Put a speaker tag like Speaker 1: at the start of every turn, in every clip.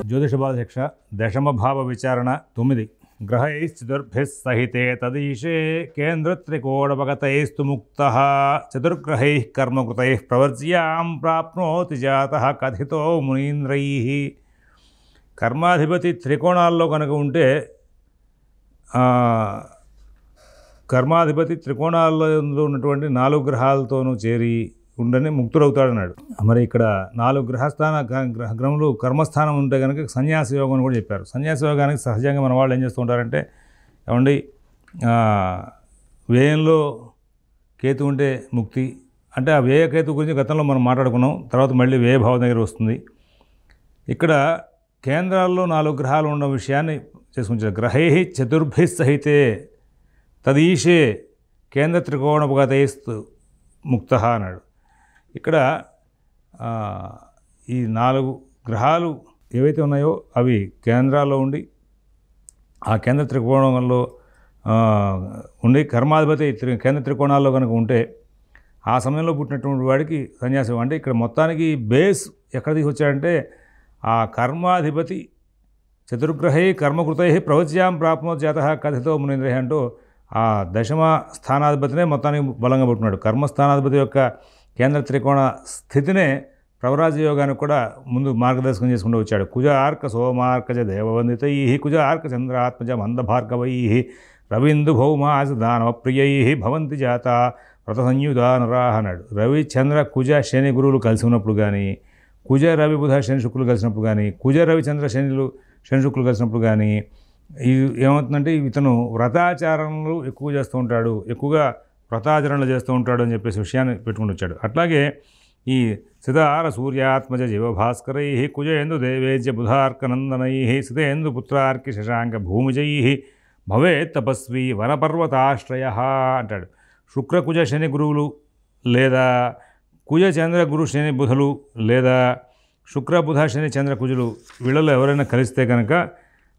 Speaker 1: జ్యోతిష బాలశిక్ష దశమ భావ విచారణ 9 గ్రహైశ్చతుర్భిः సహితే తదీశే కేంద్రత్రికోణపగతైస్తు ముక్తః చతుర్గ్రహైః కర్మకృతైః ప్రవర్జ్యాం ప్రాప్నోతి జాతః కథితో మునీంద్రైః. కర్మాధిపతి త్రికోణాల్లో కనుక ఉంటే కర్మాధిపతి త్రికోణాల్లో ఉన్నటువంటి 4 గ్రహాలతోనూ చేరి ఉండని ముక్తుడవుతాడన్నాడు. మరి ఇక్కడ 4 గ్రహములు కర్మస్థానం ఉంటే కనుక సన్యాస యోగం అని కూడా చెప్పారు. సన్యాస యోగానికి సహజంగా మన వాళ్ళు ఏం చేస్తూ ఉంటారంటే, ఏమండి వ్యయంలో కేతు ఉంటే ముక్తి అంటే, ఆ వ్యయ కేతు గురించి గతంలో మనం మాట్లాడుకున్నాం. తర్వాత మళ్ళీ వ్యయభావం దగ్గర వస్తుంది. ఇక్కడ కేంద్రాల్లో 4 గ్రహాలు ఉన్న విషయాన్ని చేసుకుంటారు. గ్రహై చతుర్భిः సహితే తదీశే కేంద్ర త్రికోణపగతైస్తు ముక్తః అన్నాడు. ఇక్కడ ఈ 4 గ్రహాలు ఏవైతే ఉన్నాయో అవి కేంద్రాల్లో ఉండి ఆ కేంద్ర త్రికోణంలో ఉండి కర్మాధిపతి కేంద్ర త్రికోణాల్లో కనుక ఉంటే ఆ సమయంలో పుట్టినటువంటి వాడికి సన్యాసం. అంటే ఇక్కడ మొత్తానికి బేస్ ఎక్కడ తీసుకొచ్చాడంటే, ఆ కర్మాధిపతి చతుర్గ్రహై కర్మకృతై ప్రవచ్యాం ప్రాప్నోతి జాతః కథితో మునీంద్రైః అంటూ ఆ దశమ స్థానాధిపతినే మొత్తానికి బలంగా పుట్టినాడు. కర్మస్థానాధిపతి యొక్క కేంద్ర త్రికోణ స్థితినే ప్రవరాజ యోగానికి కూడా ముందు మార్గదర్శకం చేసుకుంటూ వచ్చాడు. కుజ ఆర్క సోమార్కజ దేవవందితై కుజ ఆర్క చంద్రాత్మజ మందభార్గవై రవీందు భౌమాస దానవ ప్రియై భవంతి జాత వ్రత సంయుధా నరాహ అన్నాడు. రవి చంద్ర కుజ శని గురువులు కలిసి ఉన్నప్పుడు కానీ, కుజ రవి బుధ శని శుక్రులు కలిసినప్పుడు కానీ, కుజ రవి చంద్ర శని శుక్రులు కలిసినప్పుడు కానీ ఏమవుతుందంటే, ఇతను వ్రతాచారణలు ఎక్కువ చేస్తూ ఉంటాడు, ఎక్కువగా వ్రతాచరణలు చేస్తూ ఉంటాడు అని చెప్పేసి విషయాన్ని పెట్టుకుని వచ్చాడు. అట్లాగే ఈ సితార సూర్యాత్మజ జీవభాస్కరై కుజేందు దేవేజ్య బుధార్కనందనై సితేందు పుత్రార్కి శశాంక భూమిజై భవేత్ తపస్వి వనపర్వతాశ్రయ అంటాడు. శుక్ర కుజ శని గురువులు లేదా కుజ చంద్ర గురు శని బుధులు లేదా శుక్ర బుధ శని చంద్ర కుజులు వీళ్ళలో ఎవరైనా కలిస్తే కనుక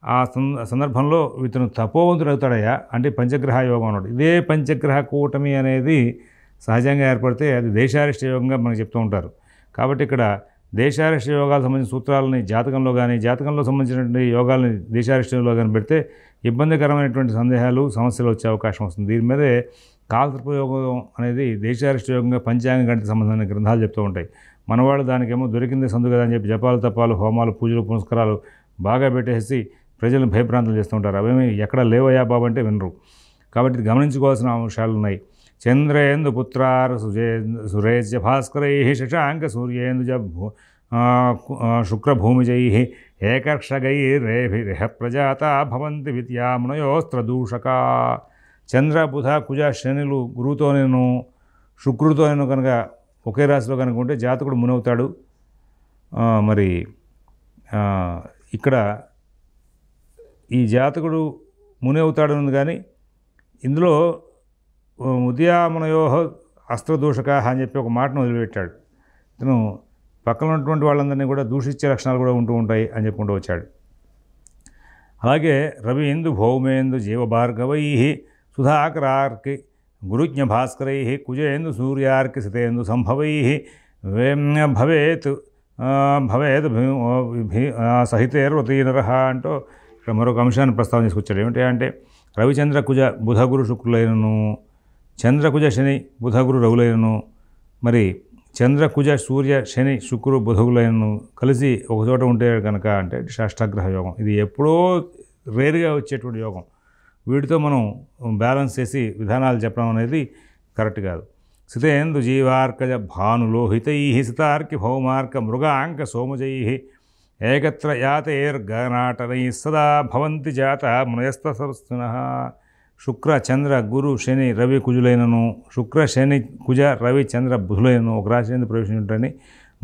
Speaker 1: ఆ సందర్భంలో ఇతను తపోవంతుడు అవుతాడయ్యా అంటే పంచగ్రహ యోగం అన్నాడు. ఇదే పంచగ్రహ కూటమి అనేది సహజంగా ఏర్పడితే అది దేశారిష్ట యోగంగా మనకు చెప్తూ ఉంటారు. కాబట్టి ఇక్కడ దేశారిష్ట యోగాలకు సంబంధించిన సూత్రాలని జాతకంలో కానీ, జాతకంలో సంబంధించినటువంటి యోగాలని దేశారిష్టంలో కానీ పెడితే ఇబ్బందికరమైనటువంటి సందేహాలు సమస్యలు వచ్చే అవకాశం వస్తుంది. దీని మీదే కాలత్రపయోగం అనేది దేశారిష్ట యోగంగా పంచాంగ గణిత సంబంధమైన గ్రంథాలు చెప్తూ ఉంటాయి. మనవాళ్ళు దానికేమో దొరికింది సందు కదా అని చెప్పి జపాలు తపాలు హోమాలు పూజలు పునస్కారాలు బాగా పెట్టేసి ప్రజలను భయభ్రాంతులు చేస్తూ ఉంటారు. అవేమీ ఎక్కడ లేవయ్యా బాబు అంటే వినరు. కాబట్టి గమనించుకోవాల్సిన అంశాలు ఉన్నాయి. చంద్రేందు పుత్రార్ సురేజ్య భాస్కరై శశాంక సూర్యేందుజ శుక్రభూమిజై ఏకర్షగైరేభిరిహ ప్రజాత భవంతి విద్యామునయోస్త్రదూషకా. చంద్ర బుధ కుజ శనులు గురువుతో నేను శుక్రుడితో నేను కనుక ఒకే రాశిలో కనుక ఉంటే జాతకుడు మునవుతాడు. మరి ఇక్కడ ఈ జాతకుడు ముని అవుతాడని కానీ ఇందులో ఉద్యామనయో అస్త్రదూషక అని చెప్పి ఒక మాటను వదిలిపెట్టాడు. ఇతను పక్కన ఉన్నటువంటి వాళ్ళందరినీ కూడా దూషించే లక్షణాలు కూడా ఉంటూ ఉంటాయి అని చెప్పుకుంటూ వచ్చాడు. అలాగే రవి ఇందు భౌమేందు జీవభార్గవై సుధాకరార్కి గురుజ్ఞ భాస్కరై కుజేందు సూర్యార్కి సితేందు సంభవై భవేత్ సహితేర్వతీ నరః అంటూ ఇక్కడ మరొక అంశాన్ని ప్రస్తావన తీసుకొచ్చాడు. ఏమిటి అంటే, రవిచంద్ర కుజ బుధ గురు శుక్రులైనను, చంద్రకుజ శని బుధ గురు రవులైనను, మరి చంద్రకుజ సూర్య శని శుక్రు బుధులైనను కలిసి ఒకచోట ఉంటే కనుక అంటే షష్ఠగ్రహ యోగం. ఇది ఎప్పుడో రేరుగా వచ్చేటువంటి యోగం. వీటితో మనం బ్యాలెన్స్ చేసి విధానాలు చెప్పడం అనేది కరెక్ట్ కాదు. సితేందు జీవార్కజ భానులోహితై సితార్కి భౌమార్క మృగాంక సోమజై ఏకత్ర యాతైర్గనాటనై సదా భవంతి జాత మునయస్తసవస్తునః. శుక్ర చంద్ర గురు శని రవి కుజులైనను, శుక్ర శని కుజ రవి చంద్ర బుధులైనను ఒక రాశి నుండి ప్రవేశించుంటని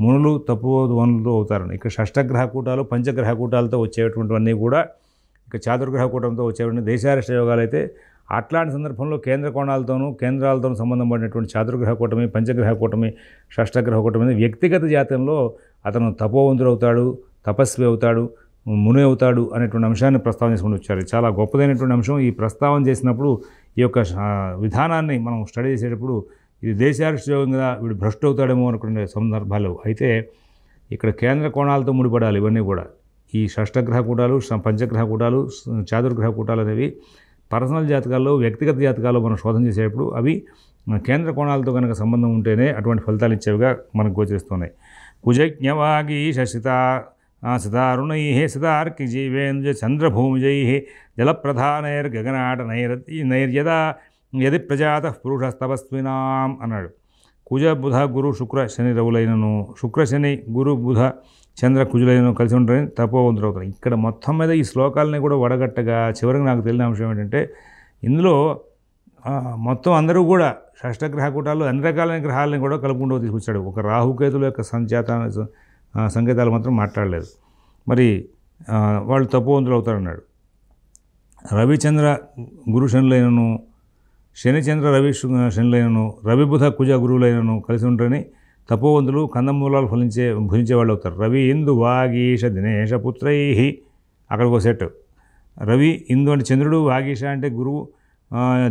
Speaker 1: మునులు తపోవనులతో అవుతారని. ఇక్కడ షష్టగ్రహ కూటాలు పంచగ్రహ కూటాలతో వచ్చేటువంటివన్నీ కూడా ఇక చాతుర్గ్రహ కూటంతో వచ్చేటువంటి దేశారిష్ట యోగాలు అయితే, అట్లాంటి సందర్భంలో కేంద్ర కోణాలతోనూ కేంద్రాలతోనూ సంబంధం పడినటువంటి చాతుర్గ్రహ కూటమి పంచగ్రహ కూటమి షష్టగ్రహ కూటమి వ్యక్తిగత జాతకంలో అతను తపోవంతుడు అవుతాడు, తపస్వి అవుతాడు, ముని అవుతాడు అనేటువంటి అంశాన్ని ప్రస్తావన చేసుకుని వచ్చారు. చాలా గొప్పదైనటువంటి అంశం. ఈ ప్రస్తావన చేసినప్పుడు ఈ యొక్క విధానాన్ని మనం స్టడీ చేసేటప్పుడు ఇది దేశారిష్ట యోగంగా వీడు భ్రష్టు అవుతాడేమో అనుకునే సందర్భాలు అయితే ఇక్కడ కేంద్ర కోణాలతో ముడిపడాలి. ఇవన్నీ కూడా ఈ షష్టగ్రహ కూటాలు, పంచగ్రహ కూటాలు, చాతుర్గ్రహ కూటాలు అనేవి పర్సనల్ జాతకాల్లో, వ్యక్తిగత జాతకాల్లో మనం శోధన చేసేటప్పుడు అవి కేంద్ర కోణాలతో కనుక సంబంధం ఉంటేనే అటువంటి ఫలితాలు ఇచ్చేవిగా మనకు గోచరిస్తున్నాయి. కుజజ్ఞవాగీ సితారుణై సితార్కి జీవేంద్ర చంద్రభూమిజై జలప్రధానైర్గగనాట నైర్యదా యది ప్రజాత పురుషస్తపస్వినాం అన్నాడు. కుజ బుధ గురు శుక్ర శని రవులైనను, శుక్ర శని గురు బుధ చంద్ర కుజులైనను కలిసి ఉంటారని తపోవంతులు అవుతారు. ఇక్కడ మొత్తం మీద ఈ శ్లోకాలని కూడా వడగట్టగా చివరికి నాకు తెలిసిన అంశం ఏంటంటే, ఇందులో మొత్తం అందరూ కూడా షష్టగ్రహ కూటాలు అన్ని రకాలైన గ్రహాలని కూడా కలుపుకుంటూ తీసుకొచ్చాడు. ఒక రాహుకేతుల యొక్క సంకేతాలు మాత్రం మాట్లాడలేదు. మరి వాళ్ళు తపోవంతులు అవుతారన్నాడు. రవిచంద్ర గురు శనులైనను, శనిచంద్ర రవి శనులైనను, రవి బుధ కుజ గురువులైనను కలిసి ఉంటారని తపోవంతులు కందమూలాలు భుజించే వాళ్ళు అవుతారు. రవి ఇందు వాగీష దినేష పుత్రై, అక్కడికి ఒక సెట్. రవి ఇందు అంటే చంద్రుడు, వాగీష అంటే గురువు,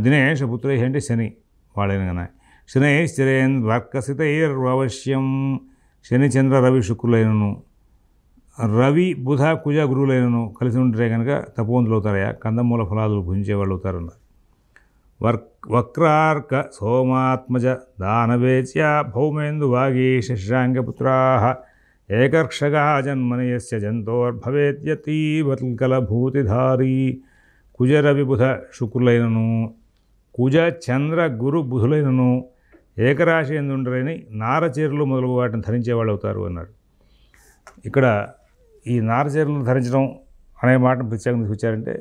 Speaker 1: దినేష పుత్రై అంటే శని వాళ్ళైన కన్నా. శనైశ్చరేంద్వర్కసితైర్వశ్యం, శని చంద్ర రవి శుక్రులైనను, రవి బుధ కుజ గురువులైనను కలిసి ఉంటే కనుక తపోవంతులు అవుతారయా, కందమూల ఫలాలు భుజించే వాళ్ళు అవుతారన్నారు. వక్రార్క సోమాత్మజ దానవేచ్య భౌమేందు వాగీష శశాంకపుత్రా ఏకర్షగా జన్మనయస్య జంతోర్భవేద్యతీవల్కలభూతిధారీ. కుజ రవి బుధ శుక్రులైనను, కుజ చంద్ర గురు బుధులైనను ఏకరాశి ఎందుండరని నారచీరలు మొదలగు వాటిని ధరించేవాళ్ళు అవుతారు అన్నాడు. ఇక్కడ ఈ నారచీరలు ధరించడం అనే మాటను ప్రత్యేకంగా తీసుకొచ్చారంటే,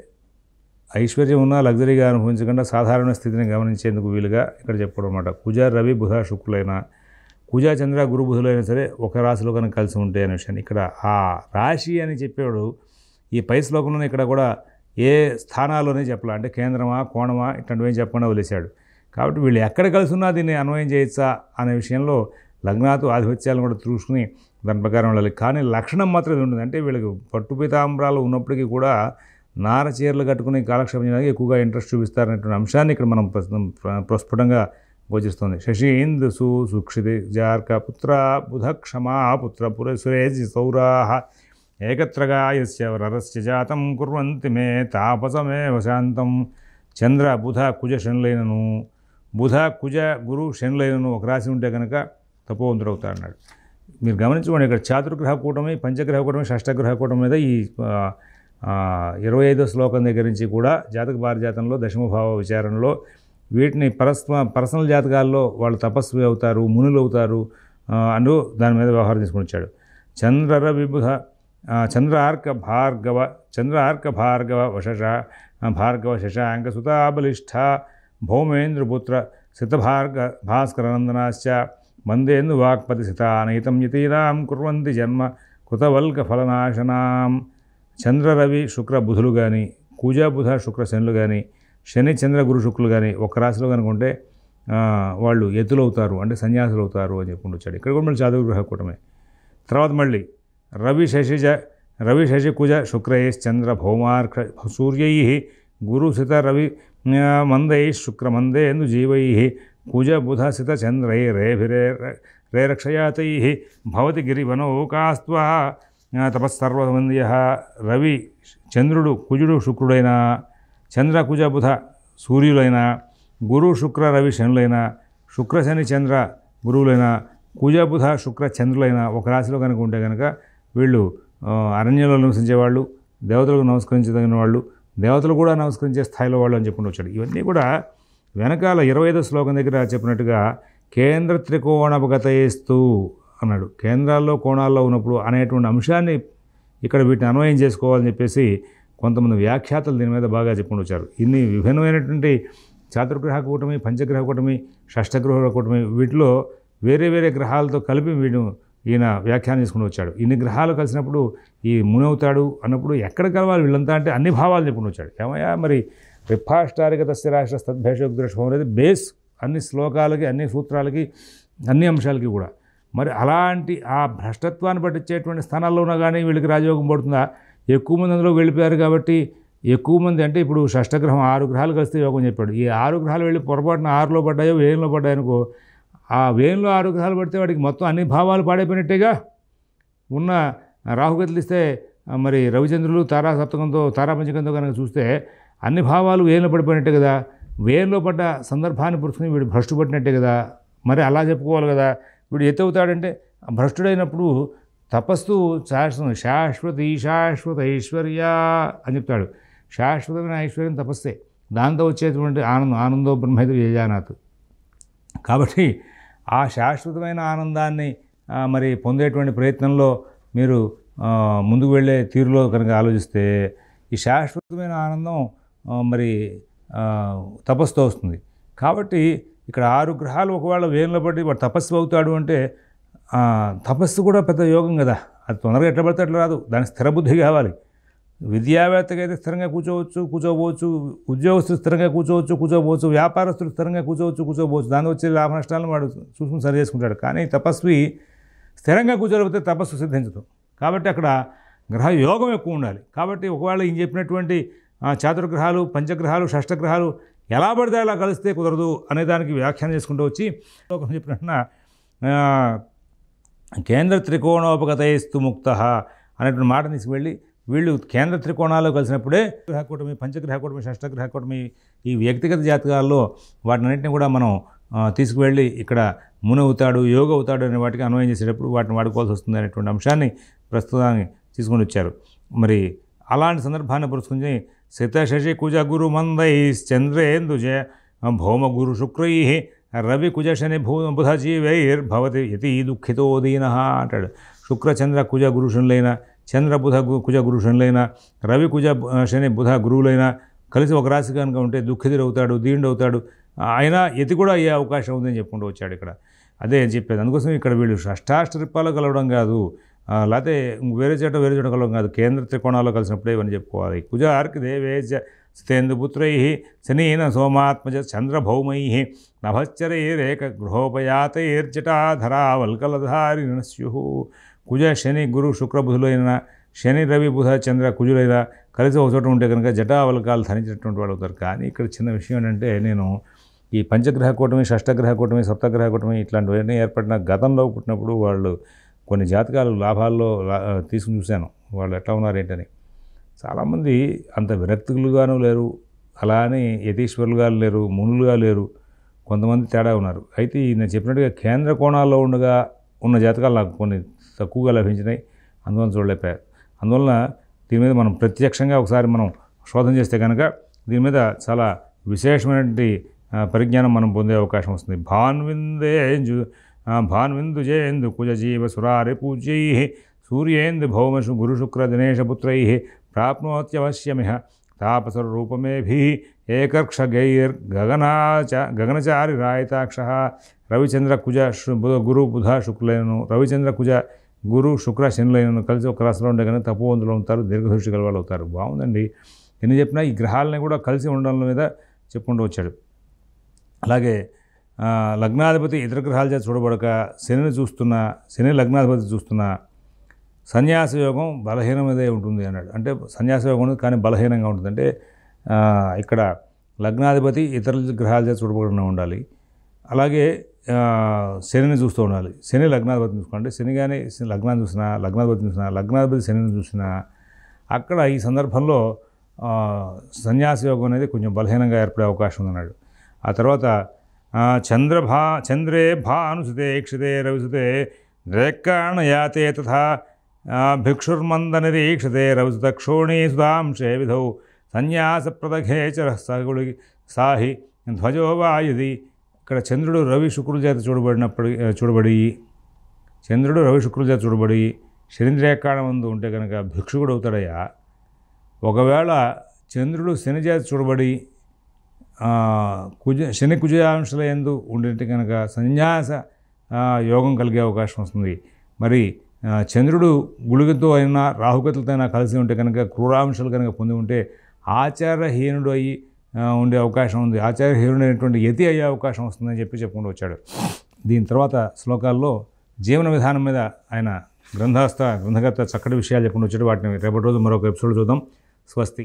Speaker 1: ఐశ్వర్యం ఉన్న లగ్జరీగా అనుభవించకుండా సాధారణ స్థితిని గమనించేందుకు వీలుగా ఇక్కడ చెప్పడం అన్నమాట. కుజ రవి బుధ శుక్రులైన, కుజ చంద్ర గురు బుధులైనా సరే ఒక రాశిలో కనుక కలిసి ఉంటే అనే విషయాన్ని ఇక్కడ ఆ రాశి అని చెప్పేవాడు ఈ పై శ్లోకంలోనే ఇక్కడ కూడా ఏ స్థానాల్లోనే చెప్పాలి, అంటే కేంద్రమా కోణమా ఇట్లాంటివి చెప్పకుండా వదిలేశాడు. కాబట్టి వీళ్ళు ఎక్కడ కలిసి ఉన్నా దీన్ని అన్వయం చేయొచ్చా అనే విషయంలో లగ్నాతో ఆధిపత్యాలను కూడా చూసుకుని దాని ప్రకారం వెళ్ళాలి. కానీ లక్షణం మాత్రం ఇది ఉంటుంది. అంటే వీళ్ళకి పట్టు పీతాంబరాలు ఉన్నప్పటికీ కూడా నార చీరలు కట్టుకుని కాలక్షేపం చేయడానికి ఎక్కువగా ఇంట్రెస్ట్ చూపిస్తారనేటువంటి అంశాన్ని ఇక్కడ మనం ప్రస్ఫుటంగా గోచరిస్తుంది. శశీందు సుక్షితి జార్క పుత్ర బుధ క్షమా పుత్ర పురసురేజి సౌరాహ ఏకత్రగా యస్య రరస్య జాతం కుర్వంతి మే తాపసమేవ శాంతం. చంద్ర బుధ కుజ శనులైనను, బుధ కుజ గురు శనులైనను ఒక రాశి ఉంటే కనుక తపోవంతుడు అవుతారన్నాడు. మీరు గమనించుకోండి, ఇక్కడ చాతుర్గ్రహ కూటమి, పంచగ్రహ కూటమి, షష్టగ్రహ కూటమి మీద ఈ 25వ శ్లోకం దగ్గర నుంచి కూడా జాతక పారిజాతంలో దశమభావ విచారణలో వీటిని పర్సనల్ జాతకాల్లో వాళ్ళు తపస్వి అవుతారు, మునులు అవుతారు అంటూ దాని మీద వ్యవహారం తీసుకుని వచ్చాడు. చంద్ర విబుధ చంద్రార్క భార్గవ భార్గవ శశాంక సుతాబలిష్ఠ భౌమేంద్రపుత్ర భాస్కరనందనాశ్చ మందేందు వాక్పతి సితానైతం యతీనాం కుర్వంతి జన్మ కృతవల్క ఫలనాశనాం. చంద్ర రవి శుక్ర బుధులు కానీ, కుజ బుధ శుక్ర శనులు కానీ, శని చంద్ర గురు శుక్రులు కానీ ఒక రాశిలో కనుక ఉంటే వాళ్ళు ఎత్తులు అవుతారు, అంటే సన్యాసులు అవుతారు అని చెప్పుకుంటూ వచ్చాడు. ఇక్కడ కూడా మళ్ళీ చాతుర్గ్రహ కూటమే. తర్వాత మళ్ళీ రవి శశి కుజ శుక్రయశ్చంద్ర భౌమార్క సూర్యై గురు సిత రవి మందై శుక్రమందేందు జీవై కుజ బుధ సిత చంద్రై రేరక్షయాతై భవతి గిరివనౌకాస్త్వా తపస్సర్వమందియ. రవి చంద్రుడు కుజుడు శుక్రుడైన, చంద్ర కుజ బుధ సూర్యులైన, గురు శుక్ర రవి శనులైన, శుక్ర శని చంద్ర గురువులైన, కుజ బుధ శుక్ర చంద్రులైన ఒక రాశిలో కనుక ఉంటే కనుక వీళ్ళు అరణ్యంలో నివసించేవాళ్ళు, దేవతలకు నమస్కరించదగిన వాళ్ళు, దేవతలు కూడా నమస్కరించే స్థాయిలో వాళ్ళు అని చెప్పుకుంటూ వచ్చాడు. ఇవన్నీ కూడా వెనకాల 25వ శ్లోకం దగ్గర చెప్పినట్టుగా కేంద్ర త్రికోణాపగతయేస్తూ అన్నాడు. కేంద్రాల్లో కోణాల్లో ఉన్నప్పుడు అనేటువంటి అంశాన్ని ఇక్కడ వీటిని అన్వయం చేసుకోవాలని చెప్పేసి కొంతమంది వ్యాఖ్యాతలు దీని మీద బాగా చెప్పుకుంటూ వచ్చారు. ఇన్ని విభిన్నమైనటువంటి చాతుర్గ్రహ కూటమి, పంచగ్రహ కూటమి, షష్టగ్రహ కూటమి వీటిలో వేరే వేరే గ్రహాలతో కలిపి ఈయన వ్యాఖ్యానం చేసుకుంటూ వచ్చాడు. ఇన్ని గ్రహాలు కలిసినప్పుడు ఈ మునవుతాడు అన్నప్పుడు ఎక్కడ కలవాలి వీళ్ళంతా అంటే అన్ని భావాలు చెప్పుకుంటూ వచ్చాడు. ఏమయ్యా మరి రిఫాష్టారిక తస్య రాష్ట్ర తద్భేషోగ్రహం అనేది బేస్ అన్ని శ్లోకాలకి, అన్ని సూత్రాలకి, అన్ని అంశాలకి కూడా. మరి అలాంటి ఆ భ్రష్టత్వాన్ని పట్టించేటువంటి స్థానాల్లో ఉన్నా కానీ వీళ్ళకి రాజయోగం పడుతుందా? ఎక్కువ మంది అందులో వెళ్ళిపోయారు కాబట్టి ఎక్కువ మంది అంటే ఇప్పుడు షష్టగ్రహం 6 గ్రహాలు కలిస్తే యోగం చెప్పాడు. ఈ 6 గ్రహాలు వెళ్ళి పొరపాటున 6లో పడ్డాయో వేయంలో పడ్డాయనుకో, ఆ వేయంలో 6 గ్రహాలు పడితే వాడికి మొత్తం అన్ని భావాలు పాడైపోయినట్టేగా. ఉన్న రాహుగతులు ఇస్తే మరి రవిచంద్రులు తారాసప్తకంతో తారాపంచకంతో కనుక చూస్తే అన్ని భావాలు వేరులో పడిపోయినట్టే కదా. వేరులో పడ్డ సందర్భాన్ని పురుచుకుని వీడు భ్రష్టు పట్టినట్టే కదా. మరి అలా చెప్పుకోవాలి కదా. వీడు ఎత్తవుతాడంటే భ్రష్టుడైనప్పుడు తపస్సు శాశ్వత ఐశ్వర్య అని చెప్తాడు. శాశ్వతమైన ఐశ్వర్యం తపస్సే. దాంతో వచ్చేటువంటి ఆనందో బ్రహ్మైదు యజానాత్. కాబట్టి ఆ శాశ్వతమైన ఆనందాన్ని మరి పొందేటువంటి ప్రయత్నంలో మీరు ముందుకు వెళ్ళే తీరులో కనుక ఆలోచిస్తే ఈ శాశ్వతమైన ఆనందం మరి తపస్సుతో వస్తుంది. కాబట్టి ఇక్కడ 6 గ్రహాలు ఒకవేళ వేరులో పడి వాడు తపస్సు అవుతాడు అంటే తపస్సు కూడా పెద్ద యోగం కదా. అది తొందరగా ఎట్లా పడితే అట్లా రాదు. దానికి స్థిర బుద్ధి కావాలి. విద్యావేత్తగా అయితే స్థిరంగా కూర్చోవచ్చు. ఉద్యోగస్తులు స్థిరంగా కూర్చోవచ్చు. వ్యాపారస్తులు స్థిరంగా కూర్చోవచ్చు. దాని వచ్చే లాభ నష్టాలను వాడు చూసుకుని సరి చేసుకుంటాడు. కానీ తపస్వి స్థిరంగా కూర్చోలేకపోతే తపస్సు సిద్ధించదు. కాబట్టి అక్కడ గ్రహ యోగం ఎక్కువ ఉండాలి. కాబట్టి ఒకవేళ ఈయన చెప్పినటువంటి చతుర్గ్రహాలు, పంచగ్రహాలు, షష్టగ్రహాలు ఎలా పడితే అలా కలిస్తే కుదరదు అనే దానికి వ్యాఖ్యానం చేసుకుంటూ వచ్చి చెప్పినట్టున కేంద్ర త్రికోణోపగతైస్తు ముక్త అనేటువంటి మాట తీసుకువెళ్ళి వీళ్ళు కేంద్ర త్రికోణాల్లో కలిసినప్పుడే గ్రహకూటమి, పంచగ్రహకూటమి, షష్టగ్రహకూటమి ఈ వ్యక్తిగత జాతకాల్లో వాటినన్నింటినీ కూడా మనం తీసుకువెళ్ళి ఇక్కడ ముని అవుతాడు, యోగ అవుతాడు అనే వాటికి అన్వయం చేసేటప్పుడు వాటిని వాడుకోవాల్సి వస్తుంది అనేటువంటి అంశాన్ని ప్రస్తుతాన్ని తీసుకొని వచ్చారు. మరి అలాంటి సందర్భాన్ని పురుచుకుని శత శశి కుజ గురు మందై చంద్రేందుజ భౌమ గురు శుక్రై రవి కుజ శని బుధ జీవైర్భవతి యతి దుఃఖితో దీన అంటాడు. శుక్ర చంద్ర కుజ గురుషులైన, చంద్ర బుధ కుజ గురుషులైన, రవి కుజ శని బుధ గురువులైన కలిసి ఒక రాశి కనుక ఉంటే దుఃఖితుడవుతాడు, దీనుడవుతాడు. అయినా యతి కూడా అయ్యే అవకాశం ఉందని చెప్పుకుంటూ వచ్చాడు ఇక్కడ. అదే చెప్పేది. అందుకోసం ఇక్కడ వీళ్ళు అష్టాష్టరిపాలు కలవడం కాదు, లేకపోతే వేరే చోట కలవడం కాదు, కేంద్ర త్రికోణాల్లో కలిసినప్పుడే ఇవన్నీ చెప్పుకోవాలి. కుజార్కి దేవేశ స్థేందుపుత్రై శనీన సోమాత్మజ చంద్రభౌమై నభశ్చరైరేక గృహోపయాతైర్జటాధరావల్కలధారిణ స్యు. కుజ శని గురు శుక్రబుధులైన, శని రవి బుధ చంద్ర కుజులైన కలిసి ఒక చోట ఉంటే కనుక జటావల్కాలు ధరించినటువంటి వాళ్ళు అవుతారు. కానీ ఇక్కడ చిన్న విషయం ఏంటంటే, నేను ఈ పంచగ్రహ కూటమి, షష్టగ్రహ కూటమి, సప్తగ్రహ కూటమి ఇట్లాంటివన్నీ ఏర్పడిన గతంలో పుట్టినప్పుడు వాళ్ళు కొన్ని జాతకాలు లాభాల్లో తీసుకుని చూశాను. వాళ్ళు ఎట్లా ఉన్నారు ఏంటని. చాలామంది అంత విరక్తులుగాను లేరు, అలా అని యతీశ్వరులుగా లేరు, మునులుగా లేరు, కొంతమంది తేడా ఉన్నారు. అయితే నేను చెప్పినట్టుగా కేంద్ర కోణాల్లో ఉన్న జాతకాలు నాకు కొన్ని తక్కువగా లభించినాయి, అందువల్ల చూడలేకపోయారు. అందువలన దీని మీద మనం ప్రత్యక్షంగా ఒకసారి మనం శోధన చేస్తే కనుక దీని మీద చాలా విశేషమైనటువంటి పరిజ్ఞానం మనం పొందే అవకాశం వస్తుంది. భాన్విందుజేందు కుజజీవ సురారి పూజ్యై సూర్యేందు భౌమషు గురుశుక్ర దినేశపుత్రై ప్రాప్నోత్యవశ్యమిహ తాపసరూపమేభి ఏకర్క్షగైర్గగనచారి రాయితాక్ష. రవిచంద్ర కుజ గురు బుధ శుక్లైనను, రవిచంద్ర కుజ గురు శుక్ర శనులైనను కలిసి ఒక రాశిలో ఉండే కనుక తపోవంతులు అవుతారు, దీర్ఘదృష్టి గల వాళ్ళు అవుతారు. బాగుందండి. ఎన్ని చెప్పినా ఈ గ్రహాలని కూడా కలిసి ఉండడం మీద చెప్పుకుంటూ వచ్చాడు. అలాగే లగ్నాధిపతి ఇతర గ్రహాల చేత చూడబడక శని లగ్నాధిపతి చూస్తున్న సన్యాస యోగం బలహీనమైదే ఉంటుంది అన్నాడు. అంటే సన్యాస యోగం ఉంది కానీ బలహీనంగా ఉంటుంది. అంటే ఇక్కడ లగ్నాధిపతి ఇతర గ్రహాల చేత చూడబడకుండా ఉండాలి. అలాగే శనిని చూస్తూ ఉండాలి. శని లగ్నాధిపతిని చూసుకోండి. శని కానీ లగ్నాన్ని చూసినా, లగ్నాధిపతి శనిని చూసినా అక్కడ ఈ సందర్భంలో సన్యాస యోగం అనేది కొంచెం బలహీనంగా ఏర్పడే అవకాశం ఉందన్నాడు. ఆ తర్వాత చంద్రే భానుసుతే క్షితే రవిసుతే రేక్కాణయాతే తథా భిక్షుర్మందనిరీక్షతే రవిసుత క్షోణీ సుధాంశే విధౌ సన్యాసప్రదఘేచర సగుళి సాహి ధ్వజో వాయుది. ఇక్కడ చంద్రుడు రవి శుక్రుల చేత చూడబడి శనిరేకాణమందు ఉంటే కనుక భిక్షుకుడు అవుతాడయ్యా. ఒకవేళ చంద్రుడు శని చేత చూడబడి శని కుజాంశల యందు ఉండే కనుక సన్యాస యోగం కలిగే అవకాశం వస్తుంది. మరి చంద్రుడు గుళికతో అయినా రాహుగతులతో అయినా కలిసి ఉంటే కనుక క్రూరాంశాలు కనుక పొంది ఉంటే ఆచారహీనుడు అయ్యి ఉండే అవకాశం ఉంది. ఆచారహీనుడైనటువంటి యతి అయ్యే అవకాశం వస్తుందని చెప్పుకుంటూ వచ్చాడు. దీని తర్వాత శ్లోకాల్లో జీవన విధానం మీద ఆయన గ్రంథకర్త చక్కటి విషయాలు చెప్పుకుంటూ వచ్చాడు. వాటిని రేపటి రోజు మరొక ఎపిసోడ్ చూద్దాం. స్వస్తి.